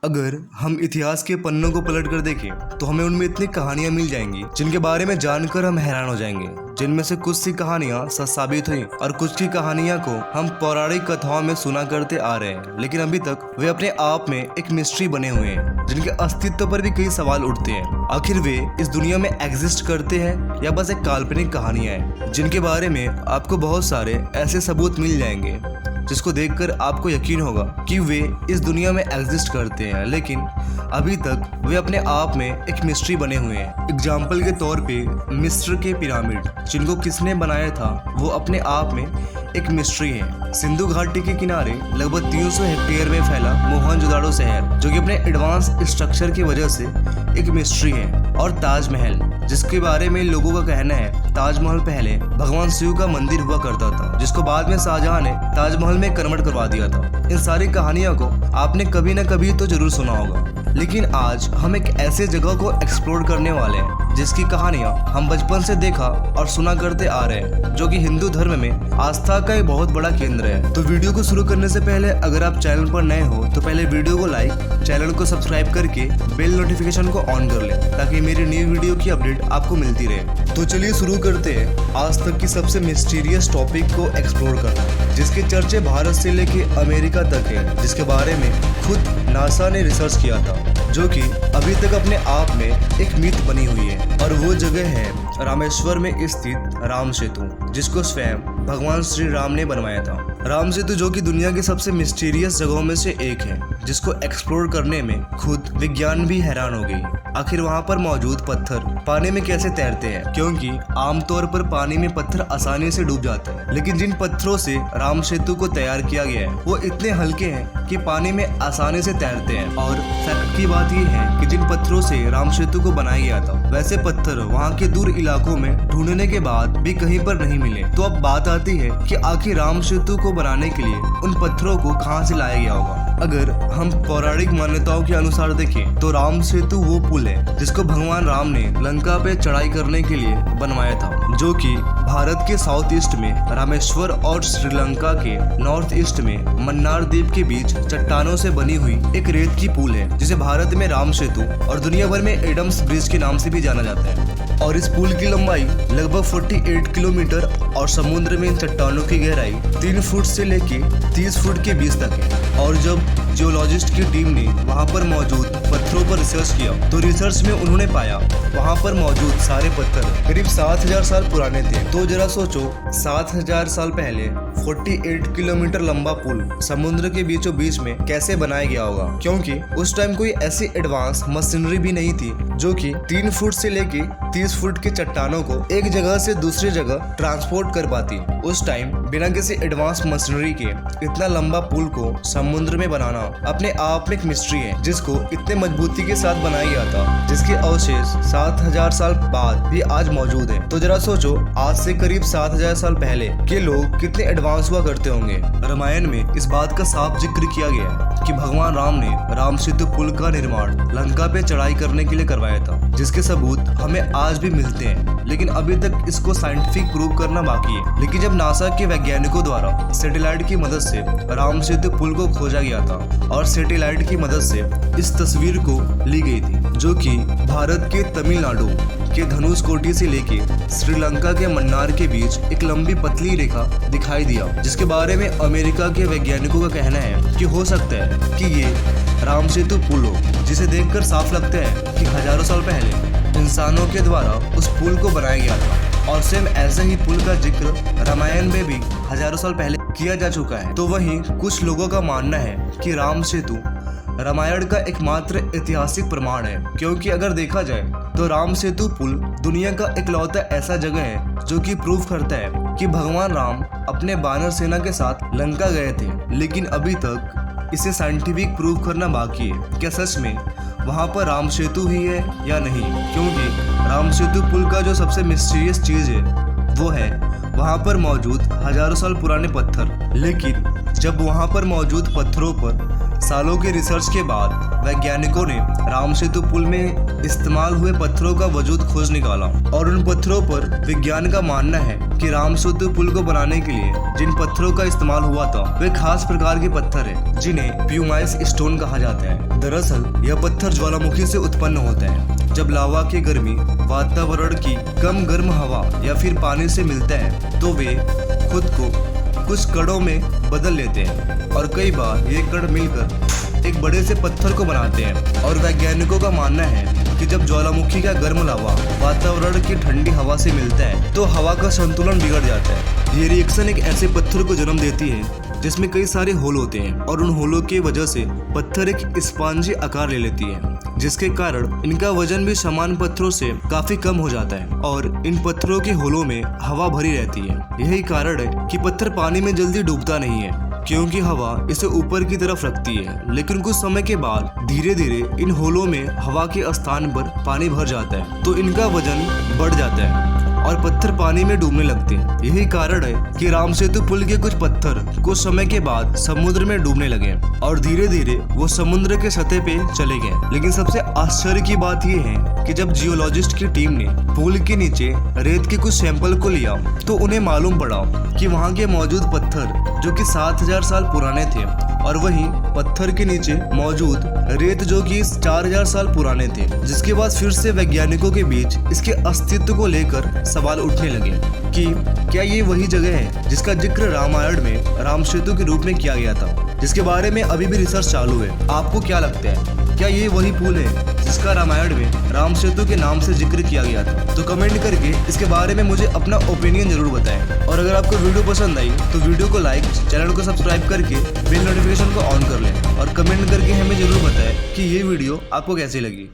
अगर हम इतिहास के पन्नों को पलट कर देखें तो हमें उनमें इतनी कहानियां मिल जाएंगी जिनके बारे में जानकर हम हैरान हो जाएंगे। जिनमें से कुछ सी कहानियां सच साबित हुई और कुछ की कहानियां को हम पौराणिक कथाओं में सुना करते आ रहे हैं, लेकिन अभी तक वे अपने आप में एक मिस्ट्री बने हुए हैं जिनके अस्तित्व पर भी कई सवाल उठते हैं। आखिर वे इस दुनिया में एग्जिस्ट करते हैं या बस एक काल्पनिक कहानियां हैं जिनके बारे में आपको बहुत सारे ऐसे सबूत मिल जाएंगे जिसको देखकर आपको यकीन होगा कि वे इस दुनिया में एग्जिस्ट करते हैं, लेकिन अभी तक वे अपने आप में एक मिस्ट्री बने हुए हैं। एग्जाम्पल के तौर पे मिस्र के पिरामिड जिनको किसने बनाया था वो अपने आप में एक मिस्ट्री है। सिंधु घाटी के किनारे लगभग 300 हेक्टेयर में फैला मोहनजोदाड़ो शहर जो कि अपने एडवांस स्ट्रक्चर की वजह से एक मिस्ट्री है। और ताजमहल जिसके बारे में लोगों का कहना है ताजमहल पहले भगवान शिव का मंदिर हुआ करता था जिसको बाद में शाहजहां ने ताजमहल में कन्वर्ट करवा दिया था। इन सारी कहानियों को आपने कभी न कभी तो जरूर सुना होगा, लेकिन आज हम एक ऐसे जगह को एक्सप्लोर करने वाले हैं जिसकी कहानियां हम बचपन से देखा और सुना करते आ रहे हैं, जो कि हिंदू धर्म में आस्था का एक बहुत बड़ा केंद्र है। तो वीडियो को शुरू करने से पहले अगर आप चैनल पर नए हो तो पहले वीडियो को लाइक, चैनल को सब्सक्राइब करके बेल नोटिफिकेशन को ऑन कर ले ताकि मेरी नई वीडियो की अपडेट आपको मिलती रहे। तो चलिए शुरू करते हैं आज तक की सबसे मिस्टीरियस टॉपिक को एक्सप्लोर करना, जिसके चर्चे भारत से लेके अमेरिका तक है, जिसके बारे में खुद नासा ने रिसर्च किया था, जो कि अभी तक अपने आप में एक मिथ बनी हुई है। और वो जगह है रामेश्वर में स्थित राम सेतु, जिसको स्वयं भगवान श्री राम ने बनवाया था। राम सेतु जो कि दुनिया की सबसे मिस्टीरियस जगहों में से एक है, जिसको एक्सप्लोर करने में खुद विज्ञान भी हैरान हो गई। आखिर वहाँ पर मौजूद पत्थर पानी में कैसे तैरते हैं, क्योंकि आमतौर पर पानी में पत्थर आसानी से डूब जाते हैं, लेकिन जिन पत्थरों से राम सेतु को तैयार किया गया है वो इतने हल्के हैं कि पानी में आसानी से तैरते हैं। और फैक्ट की बात यह है कि जिन पत्थरों से राम सेतु को बनाया गया था वैसे पत्थर वहाँ के दूर इलाकों में ढूंढने के बाद भी कहीं पर नहीं मिले। तो अब बात आती है कि आखिर राम सेतु को बनाने के लिए उन पत्थरों को कहाँ से लाया गया होगा। अगर हम पौराणिक मान्यताओं के अनुसार देखें तो राम सेतु वो पुल है जिसको भगवान राम ने लंका पे चढ़ाई करने के लिए बनवाया था, जो कि भारत के साउथ ईस्ट में रामेश्वर और श्रीलंका के नॉर्थ ईस्ट में मन्नार द्वीप के बीच चट्टानों से बनी हुई एक रेत की पुल है, जिसे भारत में राम सेतु और दुनिया भर में एडम्स ब्रिज के नाम से भी जाना जाता है। और इस पुल की लंबाई लगभग 48 किलोमीटर और समुद्र में इन चट्टानों की गहराई 3 फुट से लेके 30 फुट के बीच तक है। और जब जियोलॉजिस्ट की टीम ने वहां पर मौजूद पत्थरों पर रिसर्च किया तो रिसर्च में उन्होंने पाया वहां पर मौजूद सारे पत्थर करीब 7000 साल पुराने थे। तो जरा सोचो 7000 साल पहले 48 किलोमीटर लंबा पुल समुद्र के बीचों बीच में कैसे बनाया गया होगा, क्योंकि उस टाइम कोई ऐसी एडवांस मशीनरी भी नहीं थी जो कि 3 फुट से लेके 30 फुट के चट्टानों को एक जगह से दूसरी जगह ट्रांसपोर्ट कर पाती। उस टाइम बिना किसी एडवांस मशीनरी के इतना लंबा पुल को समुद्र में बनाना अपने आप में एक मिस्ट्री है, जिसको इतने मजबूती के साथ बनाया गया था, जिसके अवशेष 7000 साल बाद भी आज मौजूद है। तो जरा सोचो आज से करीब 7000 साल पहले के लोग कितने एडवांस हुआ करते होंगे। रामायण में इस बात का साफ जिक्र किया गया है कि भगवान राम ने राम सेतु पुल का निर्माण लंका पे चढ़ाई करने के लिए करवाया था, जिसके सबूत हमें आज भी मिलते हैं, लेकिन अभी तक इसको साइंटिफिक प्रूव करना बाकी है। लेकिन जब नासा के वैज्ञानिकों द्वारा सैटेलाइट की मदद से राम सेतु पुल को खोजा गया था और सैटेलाइट की मदद से इस तस्वीर को ली गई थी, जो कि भारत के तमिलनाडु के धनुषकोटी से लेके श्रीलंका के मन्नार के बीच एक लंबी पतली रेखा दिखाई दिया, जिसके बारे में अमेरिका के वैज्ञानिकों का कहना है कि हो सकता है कि ये राम सेतु पुल हो, जिसे देखकर साफ लगता है कि हजारों साल पहले इंसानों के द्वारा उस पुल को बनाया गया था। और सेम ऐसे ही पुल का जिक्र रामायण में भी हजारों साल पहले किया जा चुका है। तो वहीं कुछ लोगों का मानना है कि राम सेतु रामायण का एकमात्र ऐतिहासिक प्रमाण है, क्योंकि अगर देखा जाए तो राम सेतु पुल दुनिया का इकलौता ऐसा जगह है जो कि प्रूव करता है कि भगवान राम अपने वानर सेना के साथ लंका गए थे। लेकिन अभी तक इसे साइंटिफिक प्रूव करना बाकी है, क्या सच में वहाँ पर राम सेतु ही है या नहीं, क्योंकि राम सेतु पुल का जो सबसे मिस्टीरियस चीज है वो है वहाँ पर मौजूद हजारों साल पुराने पत्थर। लेकिन जब वहाँ पर मौजूद पत्थरों पर सालों के रिसर्च के बाद वैज्ञानिकों ने राम सेतु पुल में इस्तेमाल हुए पत्थरों का वजूद खोज निकाला और उन पत्थरों पर विज्ञान का मानना है कि राम सेतु पुल को बनाने के लिए जिन पत्थरों का इस्तेमाल हुआ था वे खास प्रकार के पत्थर हैं जिन्हें प्यूमाइस स्टोन कहा जाता है। दरअसल यह पत्थर ज्वालामुखी से उत्पन्न होते हैं। जब लावा की गर्मी वातावरण की कम गर्म हवा या फिर पानी से मिलता है तो वे खुद को कुछ कणों में बदल लेते हैं और कई बार ये कण मिलकर एक बड़े से पत्थर को बनाते हैं। और वैज्ञानिकों का मानना है कि जब ज्वालामुखी का गर्म लावा वातावरण की ठंडी हवा से मिलता है तो हवा का संतुलन बिगड़ जाता है। ये रिएक्शन एक ऐसे पत्थर को जन्म देती है जिसमें कई सारे होल होते हैं और उन होलों की वजह से पत्थर एक स्पंजी आकार ले लेती है, जिसके कारण इनका वजन भी समान पत्थरों से काफी कम हो जाता है और इन पत्थरों के होलों में हवा भरी रहती है। यही कारण है कि पत्थर पानी में जल्दी डूबता नहीं है क्योंकि हवा इसे ऊपर की तरफ रखती है। लेकिन कुछ समय के बाद धीरे धीरे इन होलों में हवा के स्थान पर पानी भर जाता है तो इनका वजन बढ़ जाता है और पत्थर पानी में डूबने लगते हैं। यही कारण है कि राम सेतु पुल के कुछ पत्थर कुछ समय के बाद समुद्र में डूबने लगे और धीरे धीरे वो समुद्र के सतह पे चले गए। लेकिन सबसे आश्चर्य की बात ये है कि जब जियोलॉजिस्ट की टीम ने पुल के नीचे रेत के कुछ सैंपल को लिया तो उन्हें मालूम पड़ा कि वहाँ के मौजूद पत्थर जो कि 7000 साल पुराने थे और वहीं पत्थर के नीचे मौजूद रेत जो कि 4000 साल पुराने थे। जिसके बाद फिर से वैज्ञानिकों के बीच इसके अस्तित्व को लेकर सवाल उठने लगे कि क्या ये वही जगह है जिसका जिक्र रामायण में राम सेतु के रूप में किया गया था, जिसके बारे में अभी भी रिसर्च चालू है। आपको क्या लगता है, क्या ये वही पुल है जिसका रामायण में राम सेतु के नाम से जिक्र किया गया था? तो कमेंट करके इसके बारे में मुझे अपना ओपिनियन जरूर बताएं। और अगर आपको वीडियो पसंद आई तो वीडियो को लाइक, चैनल को सब्सक्राइब करके बेल नोटिफिकेशन को ऑन कर लें और कमेंट करके हमें जरूर बताएं कि ये वीडियो आपको कैसी लगी।